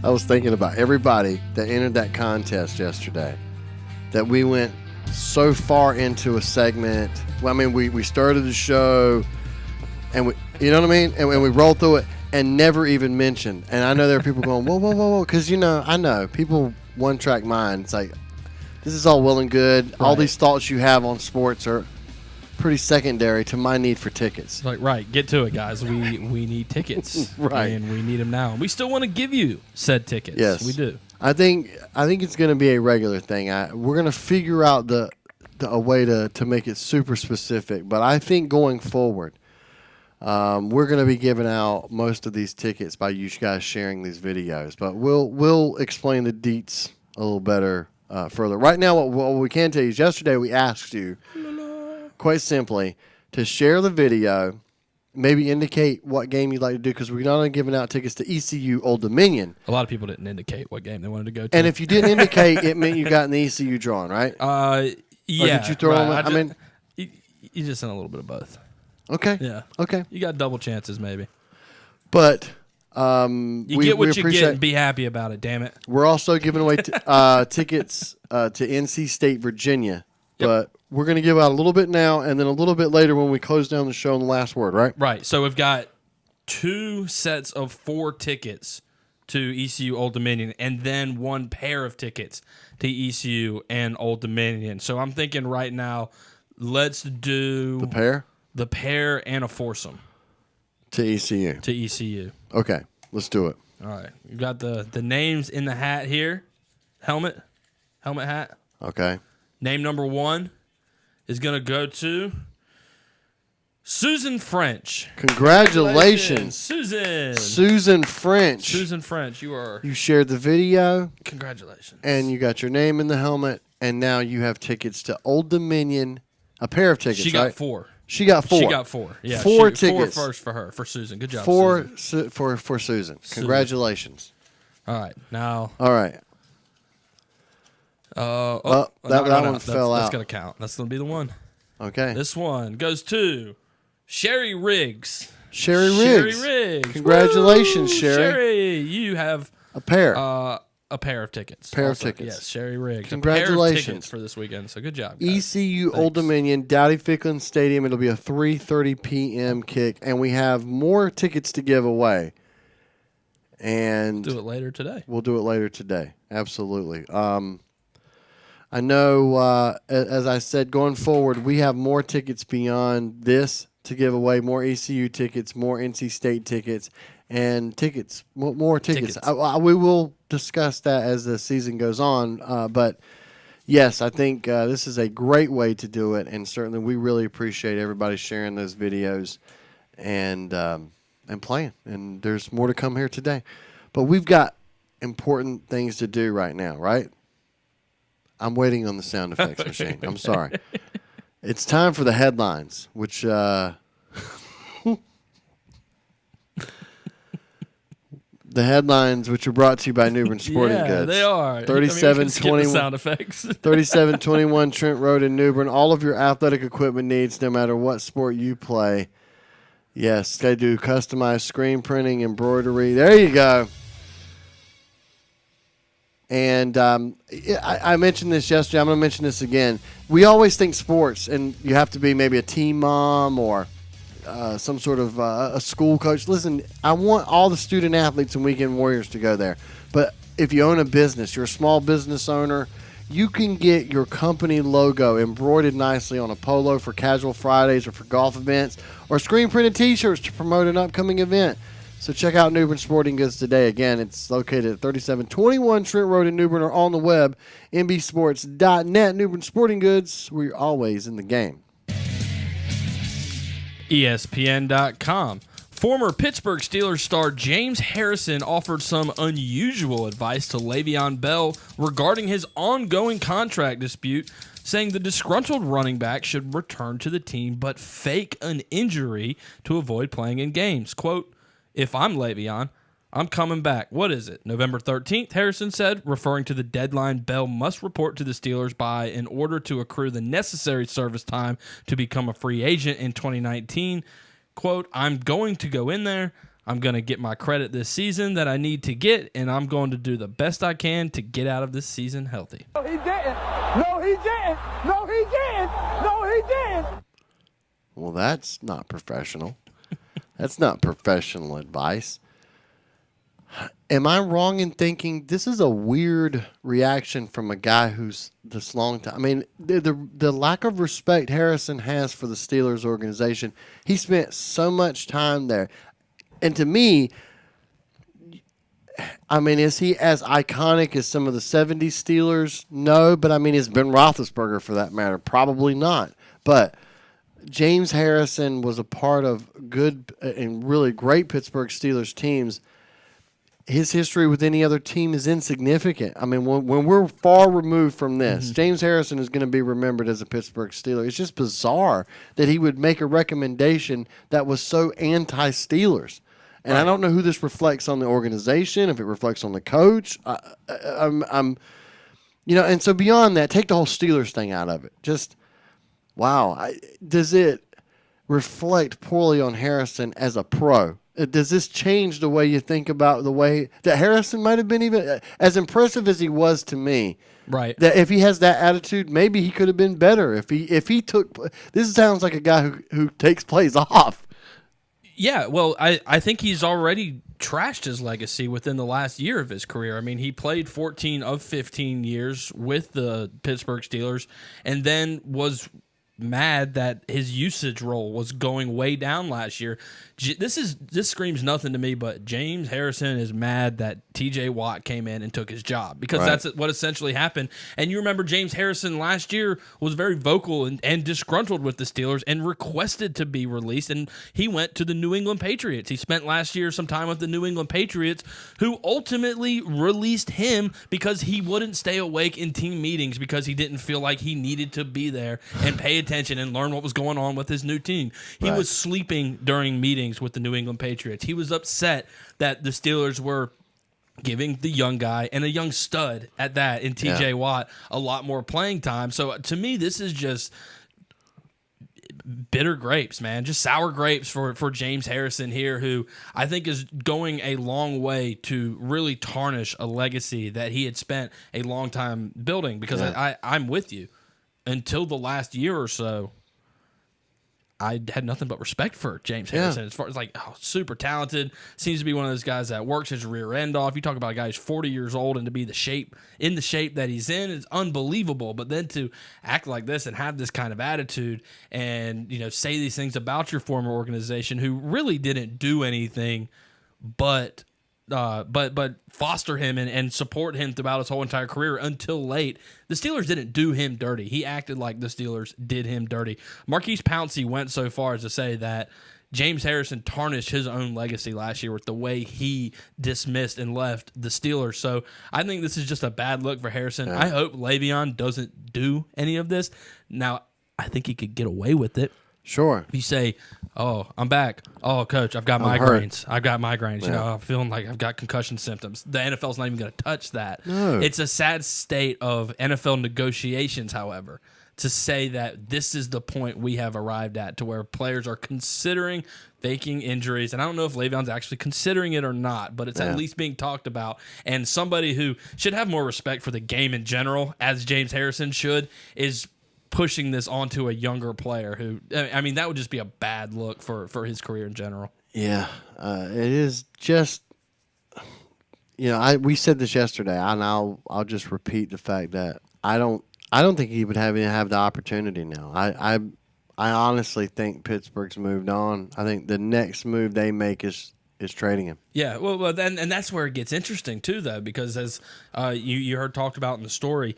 I was thinking about everybody that entered that contest yesterday, that we went so far into a segment. Well, I mean, we started the show, and you know what I mean? And we rolled through it and never even mentioned. And I know there are people going, whoa, whoa, whoa, whoa. Because, I know people one-track mind. It's like, this is all well and good. Right. All these thoughts you have on sports are pretty secondary to my need for tickets. Like, right, get to it, guys. We need tickets, right? And we need them now. And we still want to give you said tickets. Yes, we do. I think it's going to be a regular thing. We're going to figure out a way to make it super specific. But I think going forward, we're going to be giving out most of these tickets by you guys sharing these videos. But we'll explain the deets a little better further. Right now, what we can tell you is yesterday we asked you. Quite simply, to share the video, maybe indicate what game you'd like to do, because we're not only giving out tickets to ECU Old Dominion. A lot of people didn't indicate what game they wanted to go to. And if you didn't indicate, it meant you got in the ECU drawing, right? Yeah. Or did you throw them? You just sent a little bit of both. Okay. Yeah. Okay. You got double chances, maybe. But you get what you get and be happy about it, damn it. We're also giving away tickets to NC State, Virginia. Yep. But we're going to give out a little bit now and then a little bit later when we close down the show on the last word, right? Right. So we've got 2 sets of 4 tickets to ECU Old Dominion and then 1 pair of tickets to ECU and Old Dominion. So I'm thinking right now, let's do the pair and a foursome to ECU. To ECU. Okay, let's do it. All right. You got the names in the hat here. Helmet hat. Okay. Name number 1 is going to go to Susan French. Congratulations. Susan French. Susan French, you shared the video. Congratulations. And you got your name in the helmet, and now you have tickets to Old Dominion, a pair of tickets, She got 4. She got 4. She got 4. Yeah, 4 tickets. 4 first for her, for Susan. Good job, 4 Susan. for Susan. Congratulations. All right, now. All right. That one fell out. That's going to count. That's going to be the one. Okay. This one goes to Sherry Riggs. Sherry Riggs. Congratulations, Woo! Sherry. You have a pair. A pair of tickets. Pair of tickets. Yes, Sherry Riggs. Congratulations. A pair of tickets for this weekend. So good job, guys. ECU Old Dominion, Dowdy-Ficklin Stadium. It'll be a 3:30 p.m. kick, and we have more tickets to give away. And do it later today. We'll do it later today. Absolutely. I know, as I said, going forward, we have more tickets beyond this to give away, more ECU tickets, more NC State tickets, and more tickets. We will discuss that as the season goes on. But, yes, I think this is a great way to do it, and certainly we really appreciate everybody sharing those videos and playing. And there's more to come here today. But we've got important things to do right now, right? I'm waiting on the sound effects machine. I'm sorry. It's time for the headlines, which the headlines, which are brought to you by New Bern Sporting Goods. They are. 3721 sound effects. 3721 Trent Road in New Bern. All of your athletic equipment needs, no matter what sport you play. Yes, they do customized screen printing, embroidery. There you go. And I mentioned this yesterday. I'm going to mention this again. We always think sports, and you have to be maybe a team mom or some sort of a school coach. Listen, I want all the student athletes and weekend warriors to go there. But if you own a business, you're a small business owner, you can get your company logo embroidered nicely on a polo for casual Fridays or for golf events, or screen printed T-shirts to promote an upcoming event. So check out New Bern Sporting Goods today. Again, it's located at 3721 Trent Road in New Bern, or on the web, nbsports.net. New Bern Sporting Goods, we're always in the game. ESPN.com. Former Pittsburgh Steelers star James Harrison offered some unusual advice to Le'Veon Bell regarding his ongoing contract dispute, saying the disgruntled running back should return to the team but fake an injury to avoid playing in games. Quote, "If I'm Le'Veon, I'm coming back. What is it? November 13th, Harrison said, referring to the deadline Bell must report to the Steelers by in order to accrue the necessary service time to become a free agent in 2019. Quote, I'm going to go in there. I'm going to get my credit this season that I need to get, and I'm going to do the best I can to get out of this season healthy. No, he didn't. No, he didn't. No, he didn't. No, he didn't. Well, that's not professional. That's not professional advice. Am I wrong in thinking this is a weird reaction from a guy who's this long time? I mean, the lack of respect Harrison has for the Steelers organization. He spent so much time there. And to me, I mean, is he as iconic as some of the 70s Steelers? No, but I mean, is Ben Roethlisberger for that matter? Probably not. But James Harrison was a part of good and really great Pittsburgh Steelers teams. His history with any other team is insignificant. I mean, when we're far removed from this, James Harrison is going to be remembered as a Pittsburgh Steeler. It's just bizarre that he would make a recommendation that was so anti-Steelers. And I don't know who this reflects on the organization, if it reflects on the coach. I'm and so beyond that, take the whole Steelers thing out of it. Just, wow. Does it reflect poorly on Harrison as a pro? Does this change the way you think about the way that Harrison might have been, even as impressive as he was to me? Right. That if he has that attitude, maybe he could have been better. If he took, this sounds like a guy who takes plays off. Yeah, well, I think he's already trashed his legacy within the last year of his career. I mean, he played 14 of 15 years with the Pittsburgh Steelers and then was mad that his usage role was going way down last year. This screams nothing to me, but James Harrison is mad that TJ Watt came in and took his job, because that's what essentially happened. And you remember James Harrison last year was very vocal and disgruntled with the Steelers and requested to be released, and he went to the New England Patriots. He spent last year some time with the New England Patriots, who ultimately released him because he wouldn't stay awake in team meetings because he didn't feel like he needed to be there and pay attention and learn what was going on with his new team. He was sleeping during meetings with the New England Patriots. He was upset that the Steelers were giving the young guy, and a young stud at that, in TJ Watt, a lot more playing time. So to me, this is just bitter grapes, man. Just sour grapes for James Harrison here, who I think is going a long way to really tarnish a legacy that he had spent a long time building. Because I'm with you. Until the last year or so, I had nothing but respect for James Harrison. As far as super talented, seems to be one of those guys that works his rear end off. You talk about a guy who's 40 years old, and to be in the shape that he's in is unbelievable. But then to act like this and have this kind of attitude and say these things about your former organization, who really didn't do anything but foster him and support him throughout his whole entire career until late. The Steelers didn't do him dirty. He acted like the Steelers did him dirty. Marquise Pouncey went so far as to say that James Harrison tarnished his own legacy last year with the way he dismissed and left the Steelers. So I think this is just a bad look for Harrison. I hope Le'Veon doesn't do any of this. Now, I think he could get away with it. Sure. If you say, "Oh, I'm back. Oh, coach, I've got migraines. I've got migraines. I'm feeling like I've got concussion symptoms." The NFL's not even going to touch that. No. It's a sad state of NFL negotiations, however, to say that this is the point we have arrived at, to where players are considering faking injuries. And I don't know if Le'Veon's actually considering it or not, but it's at least being talked about. And somebody who should have more respect for the game in general, as James Harrison should, is pushing this onto a younger player who, I mean, that would just be a bad look for his career in general. Yeah, it is just, we said this yesterday, and I'll just repeat the fact that I don't think he would have the opportunity now. I honestly think Pittsburgh's moved on. I think the next move they make is trading him. Yeah, well, then, and that's where it gets interesting too, though, because as you heard talked about in the story,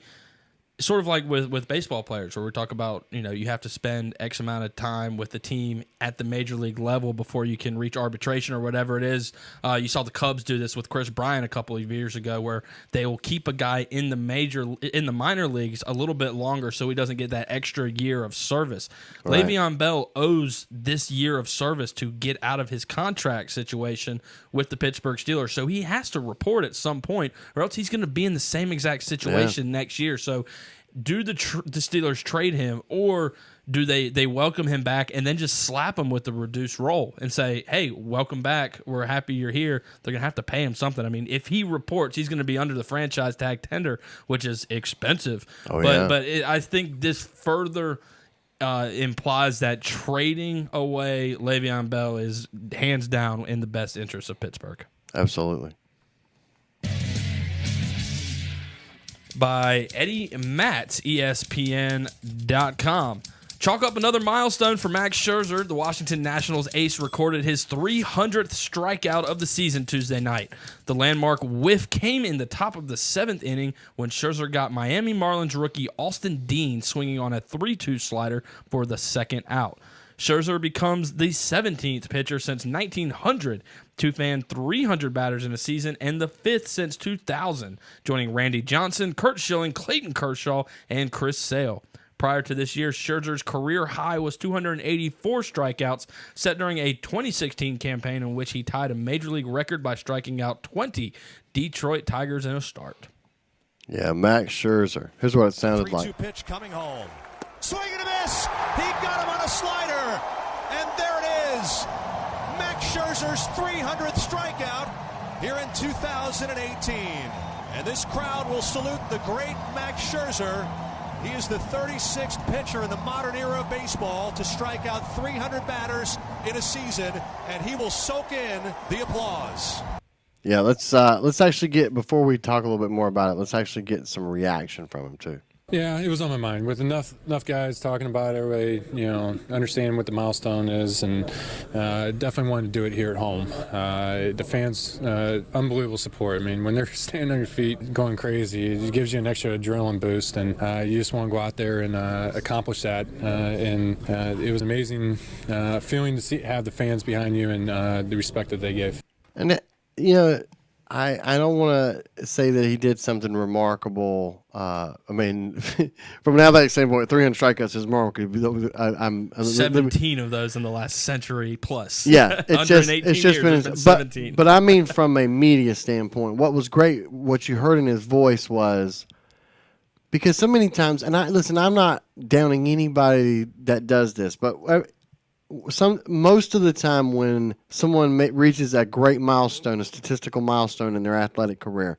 sort of like with baseball players, where we talk about, you have to spend X amount of time with the team at the major league level before you can reach arbitration or whatever it is. You saw the Cubs do this with Chris Bryant a couple of years ago, where they will keep a guy in the minor leagues a little bit longer so he doesn't get that extra year of service. Right. Le'Veon Bell owes this year of service to get out of his contract situation with the Pittsburgh Steelers, so he has to report at some point, or else he's going to be in the same exact situation next year. So do the Steelers trade him, or do they welcome him back and then just slap him with the reduced role and say, hey, welcome back, we're happy you're here? They're going to have to pay him something. I mean, if he reports, he's going to be under the franchise tag tender, which is expensive. I think this further implies that trading away Le'Veon Bell is hands down in the best interest of Pittsburgh. Absolutely. By Eddie Matz, ESPN.com. Chalk up another milestone for Max Scherzer. The Washington Nationals ace recorded his 300th strikeout of the season Tuesday night. The landmark whiff came in the top of the 7th inning when Scherzer got Miami Marlins rookie Austin Dean swinging on a 3-2 slider for the second out. Scherzer becomes the 17th pitcher since 1900 to fan 300 batters in a season and the 5th since 2000, joining Randy Johnson, Curt Schilling, Clayton Kershaw, and Chris Sale. Prior to this year, Scherzer's career high was 284 strikeouts, set during a 2016 campaign in which he tied a major league record by striking out 20 Detroit Tigers in a start. Yeah, Max Scherzer. Here's what it sounded like. 3-2 pitch coming home. Swing and a miss. He got him on a slider. And there it is. Max Scherzer's 300th strikeout here in 2018. And this crowd will salute the great Max Scherzer. He is the 36th pitcher in the modern era of baseball to strike out 300 batters in a season, and he will soak in the applause. Yeah, let's actually get, before we talk a little bit more about it, let's actually get some reaction from him too. Yeah, it was on my mind with enough guys talking about it, everybody, understanding what the milestone is, and definitely wanted to do it here at home. The fans, unbelievable support. I mean, when they're standing on your feet going crazy, it gives you an extra adrenaline boost, and you just want to go out there and accomplish that. And it was an amazing feeling to have the fans behind you and the respect that they gave. And I don't want to say that he did something remarkable. I mean, from an athletic standpoint, 300 strikeouts is remarkable. I'm 17 of those in the last century plus. Yeah, it's just been 17. But I mean, from a media standpoint, what was great, what you heard in his voice was, because so many times, and I'm not downing anybody that does this, but most of the time when someone reaches a great milestone, a statistical milestone in their athletic career,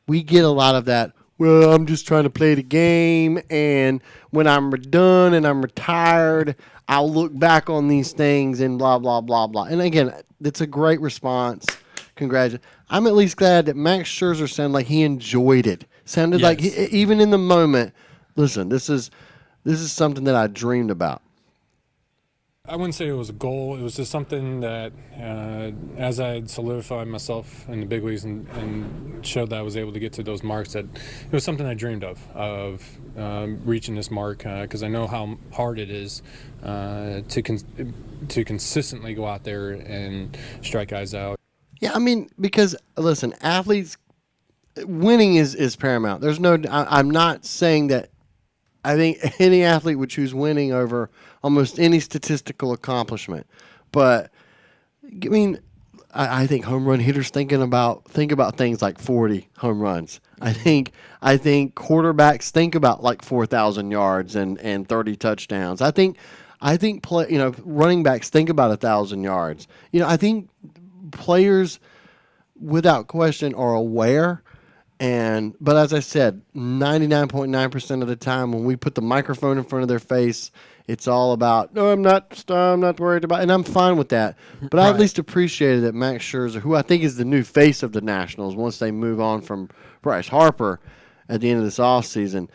we get a lot of that, well, I'm just trying to play the game, and when I'm done and I'm retired, I'll look back on these things and blah, blah, blah, blah. And again, it's a great response. Congratulations. I'm at least glad that Max Scherzer sounded like he enjoyed it. Sounded like, even in the moment, listen, this is something that I dreamed about. I wouldn't say it was a goal. It was just something that, as I had solidified myself in the big leagues and showed that I was able to get to those marks, that it was something I dreamed of reaching this mark, because I know how hard it is to consistently go out there and strike guys out. Yeah, I mean, because, listen, athletes, winning is paramount. There's no, I'm not saying that. I think any athlete would choose winning over almost any statistical accomplishment. But, I mean, I think home run hitters think about things like 40 home runs. I think quarterbacks think about like 4,000 yards and 30 touchdowns. I think running backs think about 1,000 yards. I think players, without question, are aware. But as I said, 99.9% of the time when we put the microphone in front of their face, it's all about, no, I'm not worried about, and I'm fine with that. But I at least appreciated that Max Scherzer, who I think is the new face of the Nationals once they move on from Bryce Harper at the end of this offseason.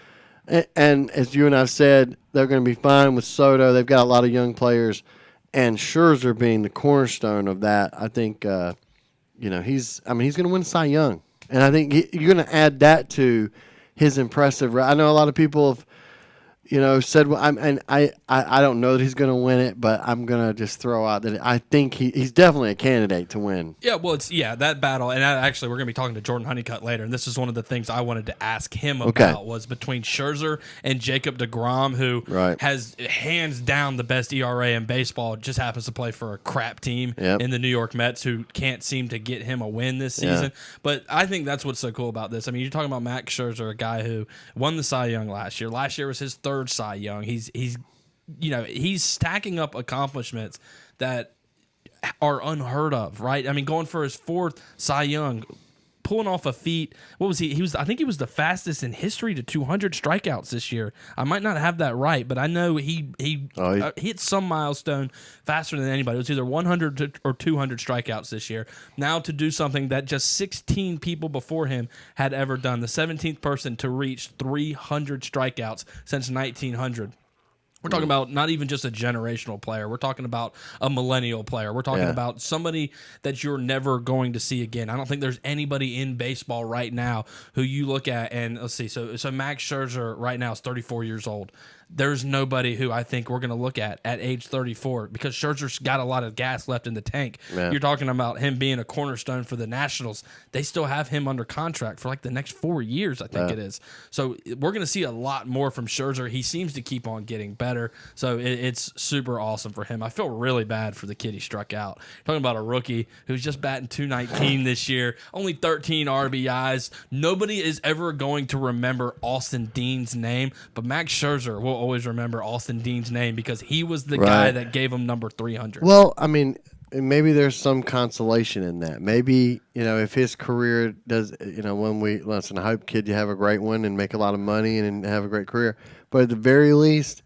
And as you and I've said, they're going to be fine with Soto. They've got a lot of young players, and Scherzer being the cornerstone of that. I think, he's going to win Cy Young. And I think you're going to add that to his impressive. I know a lot of people have, said, I don't know that he's going to win it, but I'm going to just throw out that I think he's definitely a candidate to win. Yeah, well, that battle, and actually, we're going to be talking to Jordan Honeycutt later, and this is one of the things I wanted to ask him about was between Scherzer and Jacob deGrom, who has hands down the best ERA in baseball, just happens to play for a crap team in the New York Mets, who can't seem to get him a win this season. But I think that's what's so cool about this. I mean, you're talking about Max Scherzer, a guy who won the Cy Young last year. Last year was his third Cy Young. He's stacking up accomplishments that are unheard of, right? I mean, going for his fourth Cy Young, pulling off a feat. What was he? I think he was the fastest in history to 200 strikeouts this year. I might not have that right, but I know he hit some milestone faster than anybody. It was either 100 or 200 strikeouts this year. Now to do something that just 16 people before him had ever done, the 17th person to reach 300 strikeouts since 1900. We're talking about not even just a generational player. We're talking about a millennial player. We're talking about somebody that you're never going to see again. I don't think there's anybody in baseball right now who you look at and let's see. So Max Scherzer right now is 34 years old. There's nobody who I think we're going to look at age 34 because Scherzer's got a lot of gas left in the tank. Yeah. You're talking about him being a cornerstone for the Nationals. They still have him under contract for like the next 4 years, I think it is. So we're going to see a lot more from Scherzer. He seems to keep on getting better. So it's super awesome for him. I feel really bad for the kid he struck out. Talking about a rookie who's just batting .219 this year, only 13 RBIs. Nobody is ever going to remember Austin Dean's name, but Max Scherzer will always remember Austin Dean's name because he was the guy that gave him number 300. Well, I mean, maybe there's some consolation in that. Maybe, if his career does, listen, I hope, kid, you have a great one and make a lot of money and have a great career. But at the very least,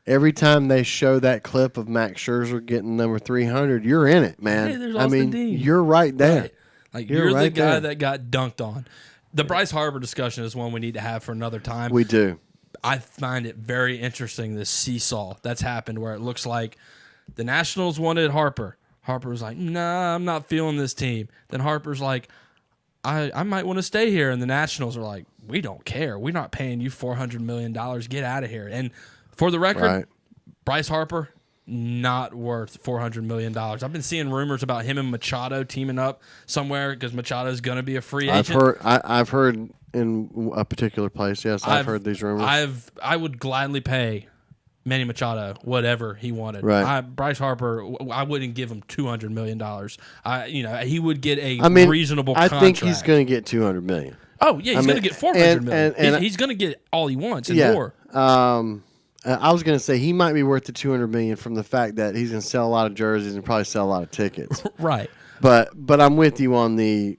every time they show that clip of Max Scherzer getting number 300, you're in it, man. Hey, there's Austin Dean. You're right there. Right. Like you're right the guy that got dunked on. The Bryce Harper discussion is one we need to have for another time. We do. I find it very interesting, this seesaw that's happened where it looks like the Nationals wanted Harper. Harper was like, nah, I'm not feeling this team. Then Harper's like, I might want to stay here. And the Nationals are like, we don't care. We're not paying you $400 million. Get out of here. And for the record, Bryce Harper, not worth $400 million. I've been seeing rumors about him and Machado teaming up somewhere because Machado's going to be a free agent. I've heard in a particular place. Yes, I've heard these rumors. I would gladly pay Manny Machado whatever he wanted. Right. Bryce Harper, I wouldn't give him $200 million. He would get a reasonable contract. I think he's going to get $200 million. Oh yeah, he's going to get $400 million. And he's going to get all he wants and more. I was going to say he might be worth the $200 million from the fact that he's going to sell a lot of jerseys and probably sell a lot of tickets. Right. But I'm with you on the.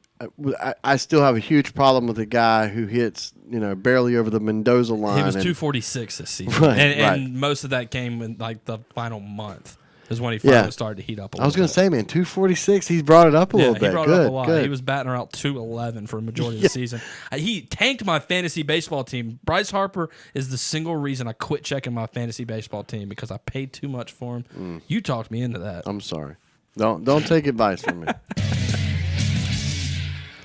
I still have a huge problem with a guy who hits barely over the Mendoza line. He was 246 this season, and most of that came in like the final month. Is when he finally started to heat up a little bit. I was going to say, man, 246, he's brought it up a little bit. He brought it up a lot. Good. He was batting around 211 for a majority of the season. He tanked my fantasy baseball team. Bryce Harper is the single reason I quit checking my fantasy baseball team because I paid too much for him. You talked me into that. I'm sorry. Don't take advice from me.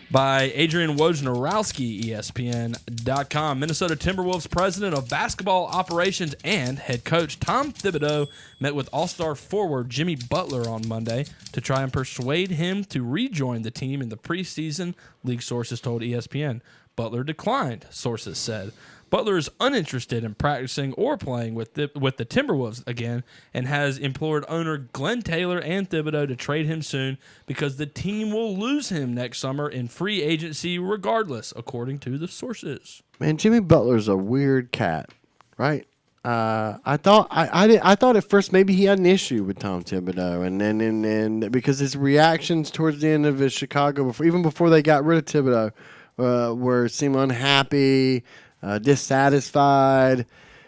By Adrian Wojnarowski, ESPN.com. Minnesota Timberwolves president of basketball operations and head coach Tom Thibodeau met with all-star forward Jimmy Butler on Monday to try and persuade him to rejoin the team in the preseason, league sources told ESPN. Butler declined, sources said. Butler is uninterested in practicing or playing with the Timberwolves again and has implored owner Glenn Taylor and Thibodeau to trade him soon because the team will lose him next summer in free agency regardless, according to the sources. Man, Jimmy Butler's a weird cat, right? I thought at first maybe he had an issue with Tom Thibodeau, and then because his reactions towards the end of his Chicago, even before they got rid of Thibodeau, seemed unhappy. Dissatisfied.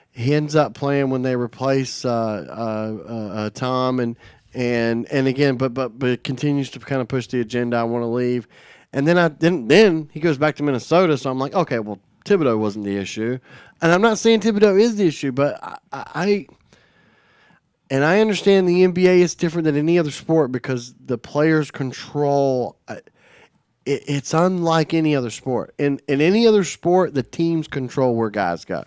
He ends up playing when they replace Tom and again, but continues to kind of push the agenda. I want to leave, and then he goes back to Minnesota. So I'm like, okay, well, Thibodeau wasn't the issue, and I'm not saying Thibodeau is the issue, but I understand the NBA is different than any other sport because the players control. It's unlike any other sport. In any other sport, the teams control where guys go.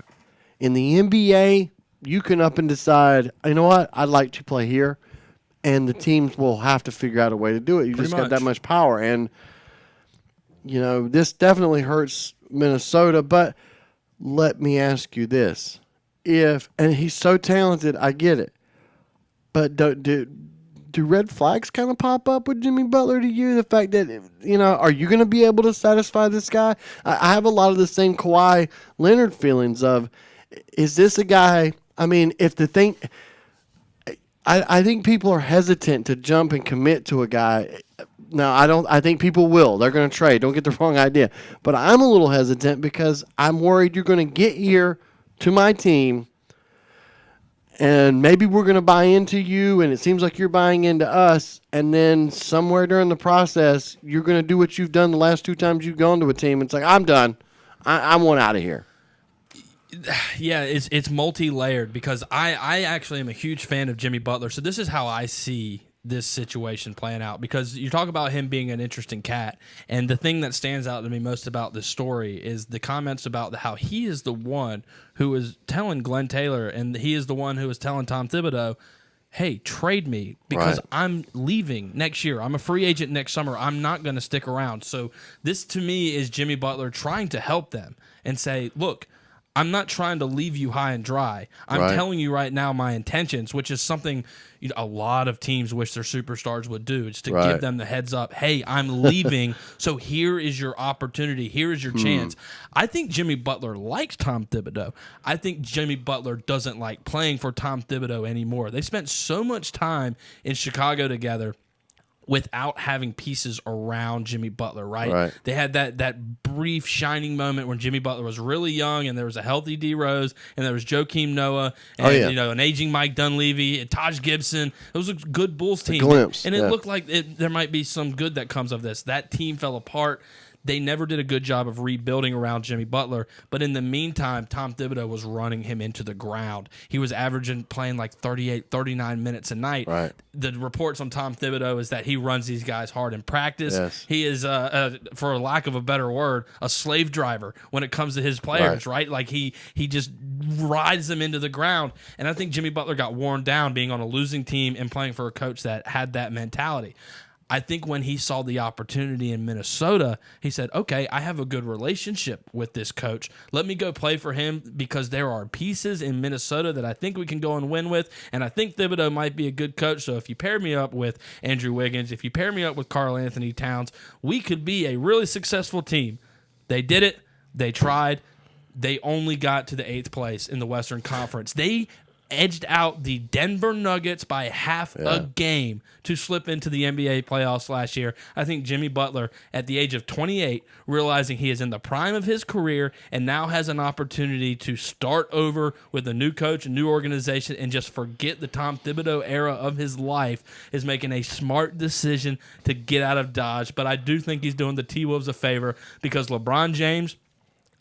In the NBA, you can up and decide, you know what, I'd like to play here, and the teams will have to figure out a way to do it. You Pretty just got that much. much power, and this definitely hurts Minnesota. But let me ask you this: and he's so talented, I get it, but do red flags kind of pop up with Jimmy Butler to you? The fact that, are you going to be able to satisfy this guy? I have a lot of the same Kawhi Leonard feelings of, is this a guy? I mean, I think people are hesitant to jump and commit to a guy. Now, I think people will. They're going to trade. Don't get the wrong idea. But I'm a little hesitant because I'm worried you're going to get here to my team, and maybe we're going to buy into you, and it seems like you're buying into us, and then somewhere during the process, you're going to do what you've done the last 2 times you've gone to a team. It's like, I'm done. I want out of here. Yeah, it's multi-layered because I actually am a huge fan of Jimmy Butler. So this is how I see this situation playing out, because you talk about him being an interesting cat, and the thing that stands out to me most about this story is the comments about how he is the one who is telling Glenn Taylor, and he is the one who is telling Tom Thibodeau, hey, trade me because Right. I'm leaving next year. I'm a free agent next summer. I'm not going to stick around. So this to me is Jimmy Butler trying to help them and say, look, I'm not trying to leave you high and dry. I'm Right. telling you right now my intentions, which is something a lot of teams wish their superstars would do. It's to Right. give them the heads up. Hey, I'm leaving, so here is your opportunity. Here is your chance. I think Jimmy Butler likes Tom Thibodeau. I think Jimmy Butler doesn't like playing for Tom Thibodeau anymore. They spent so much time in Chicago together without having pieces around Jimmy Butler, right? Right. They had that brief shining moment when Jimmy Butler was really young, and there was a healthy D Rose, and there was Joakim Noah, and an aging Mike Dunleavy, and Taj Gibson. It was a good Bulls team, glimpse, and it yeah. looked like there might be some good that comes of this. That team fell apart. They never did a good job of rebuilding around Jimmy Butler. But in the meantime, Tom Thibodeau was running him into the ground. He was playing like 38, 39 minutes a night. Right. The reports on Tom Thibodeau is that he runs these guys hard in practice. Yes. He is, for lack of a better word, a slave driver when it comes to his players, right? Like he just rides them into the ground. And I think Jimmy Butler got worn down being on a losing team and playing for a coach that had that mentality. I think when he saw the opportunity in Minnesota, he said, okay, I have a good relationship with this coach. Let me go play for him because there are pieces in Minnesota that I think we can go and win with, and I think Thibodeau might be a good coach. So if you pair me up with Andrew Wiggins, if you pair me up with Karl Anthony Towns, we could be a really successful team. They did it. They tried. They only got to the 8th place in the Western Conference. They edged out the Denver Nuggets by half a game to slip into the NBA playoffs last year. I think Jimmy Butler, at the age of 28, realizing he is in the prime of his career and now has an opportunity to start over with a new coach, a new organization, and just forget the Tom Thibodeau era of his life, is making a smart decision to get out of Dodge. But I do think he's doing the T-Wolves a favor because LeBron James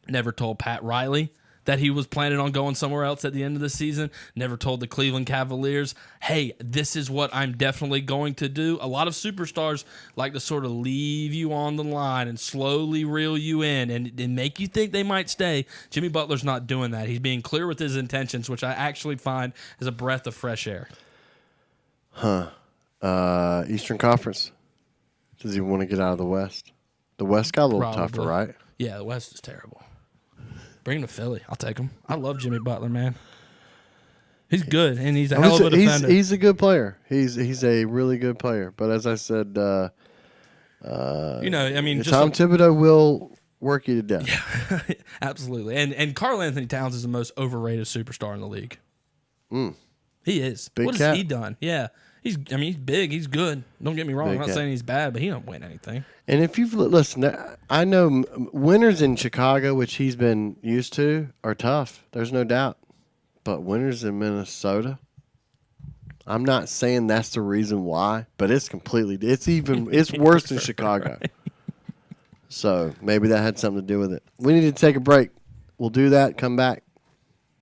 never told Pat Riley that he was planning on going somewhere else at the end of the season, never told the Cleveland Cavaliers, hey, this is what I'm definitely going to do. A lot of superstars like to sort of leave you on the line and slowly reel you in and make you think they might stay. Jimmy Butler's not doing that. He's being clear with his intentions, which I actually find is a breath of fresh air. Eastern Conference. Does he want to get out of the West? The West got a little Probably. tougher, right? Yeah, the West is terrible. Bring him to Philly. I'll take him. I love Jimmy Butler, man. He's good, and he's a hell of a defender. He's a good player. He's a really good player. But as I said, Tom Thibodeau will work you to death. Absolutely. And Karl Anthony Towns is the most overrated superstar in the league. He is. Big What cat. has he done? Yeah. He's big. He's good. Don't get me wrong. Big I'm not cat. saying he's bad, but he don't win anything. And if you've listened, I know winners in Chicago, which he's been used to, are tough. There's no doubt. But winners in Minnesota, I'm not saying that's the reason why, but it's worse than Chicago. So maybe that had something to do with it. We need to take a break. We'll do that. Come back.